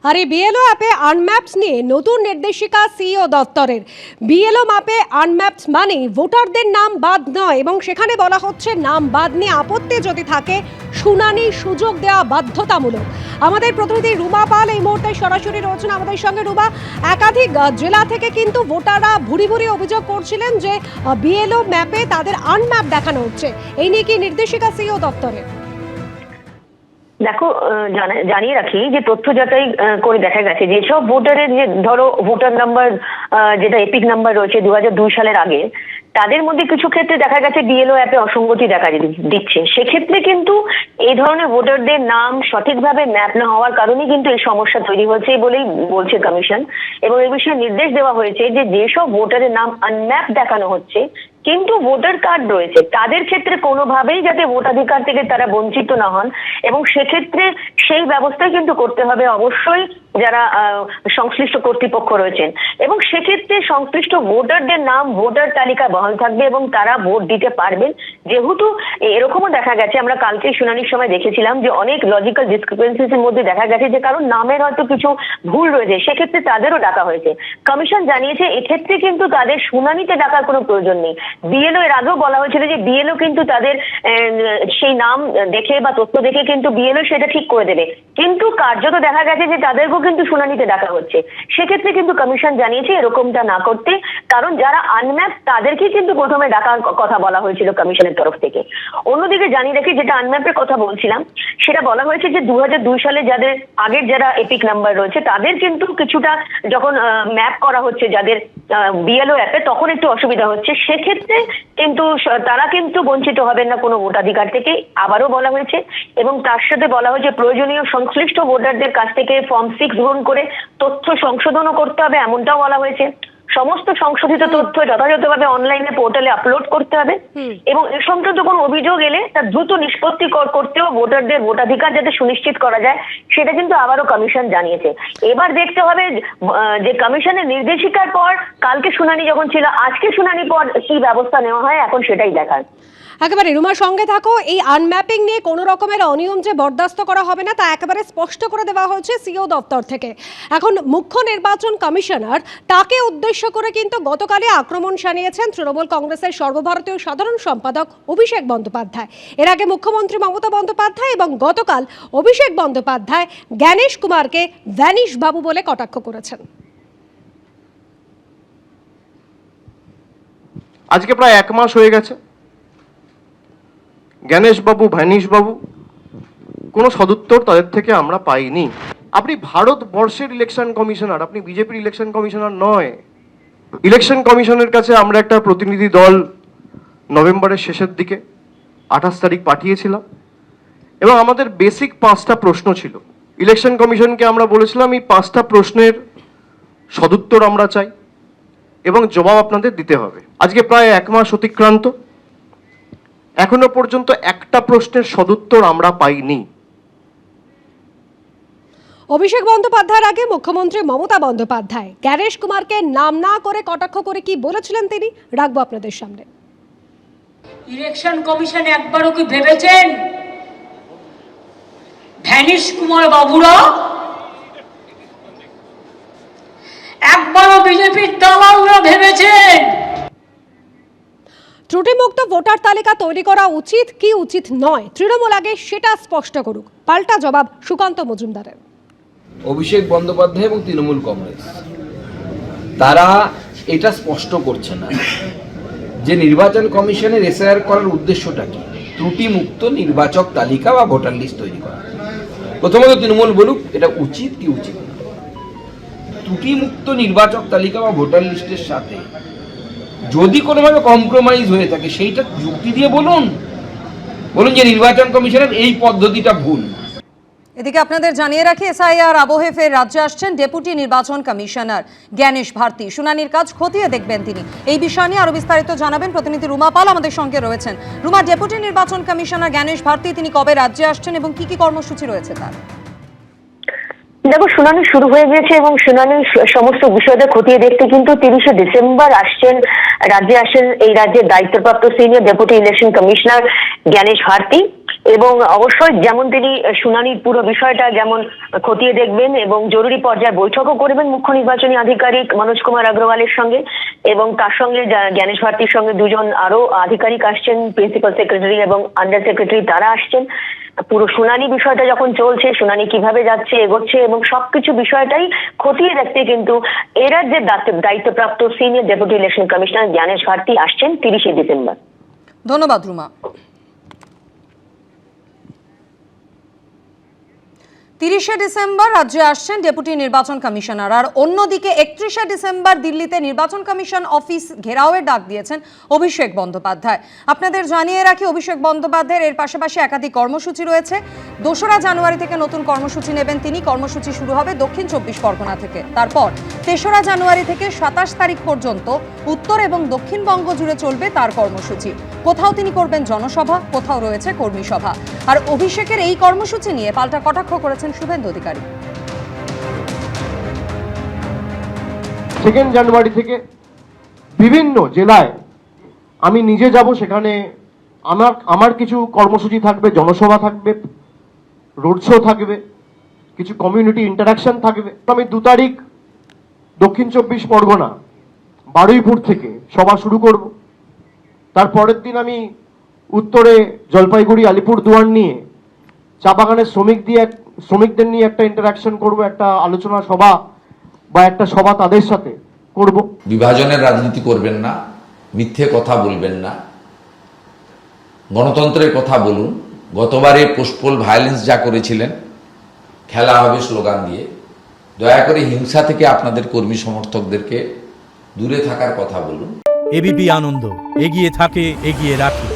আর এই বিএলও অ্যাপে আনম্যাপস নিয়ে নতুন নির্দেশিকা সিইও দপ্তরের। বিএলও ম্যাপে আনম্যাপস মানে ভোটারদের নাম বাদ নয়, এবং সেখানে বলা হচ্ছে নাম বাদ নিয়ে আপত্তি যদি থাকে শুনানির সুযোগ দেওয়া বাধ্যতামূলক। আমাদের প্রতিনিধি রুমা পাল এই মুহূর্তে সরাসরি রয়েছেন আমাদের সঙ্গে। রুমা, একাধিক জেলা থেকে কিন্তু ভোটাররা ভুরি ভুরি অভিযোগ করছিলেন যে বিএলও ম্যাপে তাদের আনম্যাপ দেখানো হচ্ছে। এই নিয়ে কি নির্দেশিকা সিইও দপ্তরের? দেখো, জানিয়ে রাখি যে তথ্য যাচাই করে দেখা গেছে যেসব ভোটারের যে ধরো ভোটার নাম্বার যেটা এপিক নাম্বার রয়েছে 2002 সালের আগে, তাদের মধ্যে কিছু ক্ষেত্রে দেখা গেছে বিএলও অ্যাপে অসঙ্গতি দেখা দিচ্ছে। সেক্ষেত্রে কিন্তু এই ধরনের ভোটারদের নাম সঠিকভাবে ম্যাপ না হওয়ার কারণে কিন্তু এই সমস্যা তৈরি হয়েছে বলেই বলছে কমিশন। এবং এই বিষয়ে নির্দেশ দেওয়া হয়েছে যে যেসব ভোটারের নাম আনম্যাপ দেখানো হচ্ছে কিন্তু ভোটার কার্ড রয়েছে, তাদের ক্ষেত্রে কোনোভাবেই যাতে ভোটাধিকার থেকে তারা বঞ্চিত না হন, এবং সেক্ষেত্রে সেই ব্যবস্থাই কিন্তু করতে হবে অবশ্যই যারা সংশ্লিষ্ট কর্তৃপক্ষ রয়েছেন। এবং সেক্ষেত্রে সংশ্লিষ্ট ভোটারদের নাম ভোটার তালিকা বহাল থাকবে এবং তারা ভোট দিতে পারবেন। যেহেতু এরকমও দেখা গেছে, আমরা কালকে শুনানির সময় দেখেছিলাম যে অনেক লজিক্যাল ডিসক্রিপেন্সিস এর মধ্যে দেখা গেছে যে কারণ নামের হয়তো কিছু ভুল রয়েছে, সেক্ষেত্রে তাদেরও ডাকা হয়েছে। কমিশন জানিয়েছে এক্ষেত্রে কিন্তু তাদের শুনানিতে ডাকার কোনো প্রয়োজন নেই। বিএলও এর আগেও বলা হয়েছিল যে বিএলও কিন্তু তাদের সেই নাম দেখে বা তথ্য দেখে কিন্তু বিএলও সেটা ঠিক করে দেবে, কিন্তু কার্যত দেখা গেছে যে তাদেরকেও কিন্তু শুনানিতে ডাকা হচ্ছে। সেক্ষেত্রে কিন্তু কমিশন জানিয়েছে এরকমটা না করতে, কারণ যারা আনম্যাপ তাদেরকে কিন্তু প্রথমে ডাকার কথা বলা হয়েছিল কমিশনের তরফ থেকে। অন্যদিকে জানিয়ে রাখি, যেটা আনম্যাপের কথা বলছিলাম সেটা বলা হয়েছে যে 2002 সালে যাদের আগের যারা এপিক নাম্বার রয়েছে তাদের কিন্তু কিছুটা যখন ম্যাপ করা হচ্ছে যাদের বিএলও অ্যাপে, তখন একটু অসুবিধা হচ্ছে। সেক্ষেত্রে কিন্তু তারা কিন্তু বঞ্চিত হবেন না কোনো ভোটাধিকার থেকে, আবারও বলা হয়েছে। এবং তার সাথে বলা হয়েছে প্রয়োজনীয় সংশ্লিষ্ট ভোটারদের কাছ থেকে ফর্ম 6 গ্রহণ করে তথ্য সংশোধনও করতে হবে, এমনটাও বলা হয়েছে। সমস্ত সংশোধিত তথ্য যথাযথভাবে অনলাইনে পোর্টালে আপলোড করতে হবে, এবং এ সংক্রান্ত কোনো অভিযোগ এলে তার দ্রুত নিষ্পত্তি করতেও ভোটারদের ভোটাধিকার যাতে সুনিশ্চিত করা যায় সেটা কিন্তু আবারও কমিশন জানিয়েছে। এবার দেখতে হবে যে কমিশনের নির্দেশিকার পর কালকে শুনানি যখন ছিল, আজকে শুনানির পর কি ব্যবস্থা নেওয়া হয়, এখন সেটাই দেখার। একেবারে রুমার সঙ্গে থাকো। এই আনম্যাপিং নিয়ে কোনো রকমের অনিয়ম যে বরদাস্ত করা হবে না তা একেবারে স্পষ্ট করে দেওয়া হয়েছে সিইও দপ্তর থেকে। এখন মুখ্য নির্বাচন কমিশনার, তাকে উদ্দেশ্য করে কিন্তু গতকালই আক্রমণ শানিয়েছেন তৃণমূল কংগ্রেসের সর্বভারতীয় সাধারণ সম্পাদক অভিষেক বন্দ্যোপাধ্যায়। এর আগে মুখ্যমন্ত্রী মমতা বন্দ্যোপাধ্যায় এবং গতকাল অভিষেক বন্দ্যোপাধ্যায় জ্ঞানেশ কুমারকে ভ্যানিশ বাবু বলে কটাক্ষ করেছেন। আজকে প্রায় 1 মাস হয়ে গেছে, জ্ঞানেশ বাবু ভ্যানিশ বাবু কোনো সদুত্তর তাদের থেকে আমরা পাইনি। আপনি ভারতবর্ষের ইলেকশন কমিশনার, আপনি বিজেপির ইলেকশন কমিশনার নয়। ইলেকশন কমিশনের কাছে আমরা একটা প্রতিনিধি দল নভেম্বরের শেষের দিকে 28 তারিখ পাঠিয়েছিলাম, এবং আমাদের বেসিক 5টা প্রশ্ন ছিল। ইলেকশন কমিশনকে আমরা বলেছিলাম এই 5টা প্রশ্নের সদুত্তর আমরা চাই এবং জবাব আপনাদের দিতে হবে। আজকে প্রায় 1 মাস অতিক্রান্ত, এখনো পর্যন্ত একটা প্রশ্নের সদুত্তর আমরা পাইনি। অভিষেক বন্দ্যোপাধ্যায়ের আগে মুখ্যমন্ত্রী মমতা বন্দ্যোপাধ্যায় জ্ঞানেশ কুমারকে নাম না করে কটাক্ষ করে কি বলেছিলেন তিনি রাখবো আপনাদের সামনে। ইলেকশন কমিশন একবারও কি ভেবেছেন ভ্যানিশ কুমার বাবুরা একবারও বিজেপির দালালরা ভেবেছেন ত্রুটিমুক্ত ভোটার তালিকা তৈরি করা উচিত কি উচিত নয়, তৃণমূল আগে সেটা স্পষ্ট করুক। পাল্টা জবাব সুকান্ত মজুমদারের। অভিষেক বন্দ্যোপাধ্যায় এবং তৃণমূল কংগ্রেস তারা এটা স্পষ্ট করছে না যে নির্বাচন কমিশনের এসআইআর করার উদ্দেশ্যটা কি, ত্রুটিমুক্ত নির্বাচক তালিকা বা ভোটার লিস্ট তৈরি করা। প্রথমত তৃণমূল বলুক এটা উচিত কি উচিত না। ত্রুটিমুক্ত নির্বাচক তালিকা বা ভোটার লিস্টের সাথে যদি কোনোভাবে কম্প্রোমাইজ হয়ে থাকে সেইটা যুক্তি দিয়ে বলুন যে নির্বাচন কমিশনের এই পদ্ধতিটা ভুল। এদিকে আপনাদের জানিয়ে রাখি, এসআইআর আবহে ফের রাজ্যে আসছেন ডেপুটি নির্বাচন কমিশনার জ্ঞানেশ ভারতী। শুনানির কাজ খতিয়ে দেখবেন তিনি। এই বিষয় নিয়ে আরো বিস্তারিত জানাবেন প্রতিনিধি রুমা পাল আমাদের সঙ্গে রয়েছেন। রুমা, ডেপুটি নির্বাচন কমিশনার জ্ঞানেশ ভারতী তিনি কবে রাজ্যে আসছেন এবং কি কি কর্মসূচি রয়েছে তার? দেখো, শুনানি শুরু হয়ে গেছে এবং শুনানির সমস্ত বিষয়দের খতিয়ে দেখতে কিন্তু 30শে ডিসেম্বর রাজ্যে আসেন এই রাজ্যের দায়িত্বপ্রাপ্ত senior deputy election commissioner Gyanesh Bharati. এবং অবশ্যই যেমন তিনি শুনানির পুরো বিষয়টা যেমন খতিয়ে দেখবেন এবং জরুরি পর্যায়ে বৈঠকও করবেন মুখ্য নির্বাচনী আধিকারিক মনোজ কুমার আগরওয়ালের সঙ্গে, এবং তার সঙ্গে জ্ঞানেশ ভারতীর সঙ্গে দুজন আরো আধিকারিক আসছেন, প্রিন্সিপাল সেক্রেটারি এবং আন্ডার সেক্রেটারি, তারা আসছেন। পুরো শুনানি বিষয়টা যখন চলছে, শুনানি কিভাবে যাচ্ছে এগোচ্ছে এবং সবকিছু বিষয়টাই খতিয়ে দেখতে কিন্তু এর যে দায়িত্বপ্রাপ্ত senior deputy election commissioner Gyanesh Bharati আসছেন 30শে ডিসেম্বর। ধন্যবাদ রুমা। 30শে ডিসেম্বর রাজ্যে আসছেন ডেপুটি নির্বাচন কমিশনার, আর অন্যদিকে 31শে ডিসেম্বর দিল্লিতে নির্বাচন কমিশন অফিস ঘেরাওয়ের ডাক দিয়েছেন অভিষেক বন্দ্যোপাধ্যায়। আপনাদের জানিয়ে রাখি, অভিষেক বন্দ্যোপাধ্যায়ের এর পাশাপাশি একাধিক কর্মসূচি রয়েছে। 2রা জানুয়ারি থেকে নতুন কর্মসূচি নেবেন তিনি। কর্মসূচি শুরু হবে দক্ষিণ 24 পরগনা থেকে। তারপর 3রা জানুয়ারি থেকে 27 তারিখ পর্যন্ত উত্তর এবং দক্ষিণবঙ্গ জুড়ে চলবে তার কর্মসূচি। কোথাও তিনি করবেন জনসভা, কোথাও রয়েছে কর্মী সভা। আর অভিষেকের এই কর্মসূচি নিয়ে পাল্টা কটাক্ষ করেছেন শুভেন্দু অধিকারী। 2 জানুয়ারি থেকে বিভিন্ন জেলায় আমি নিজে যাব, সেখানে আমার কিছু কর্মসূচি থাকবে, জনসভা থাকবে, রোড শো থাকবে, কিছু কমিউনিটি ইন্টারাকশন থাকবে। আমি 2 তারিখ দক্ষিণ 24 পরগনা বারুইপুর থেকে সভা শুরু করব। তারপরের দিন আমি উত্তরে জলপাইগুড়ি আলিপুরদুয়ার নিয়ে চা বাগানের শ্রমিকদের নিয়ে একটা ইন্টারাকশন করব, একটা আলোচনা সভা বা একটা সভা তাদের সাথে করব। বিভাজনের রাজনীতি করবেন না, মিথ্যে কথা বলবেন না, গণতন্ত্রের কথা বলুন। গতবারে পোস্টপোল ভায়োলেন্স যা করেছিলেন, খেলা হবে স্লোগান দিয়ে, দয়া করে হিংসা থেকে আপনাদের কর্মী সমর্থকদেরকে দূরে থাকার কথা বলুন। এবিপি আনন্দ, এগিয়ে থাকে, এগিয়ে রাখে।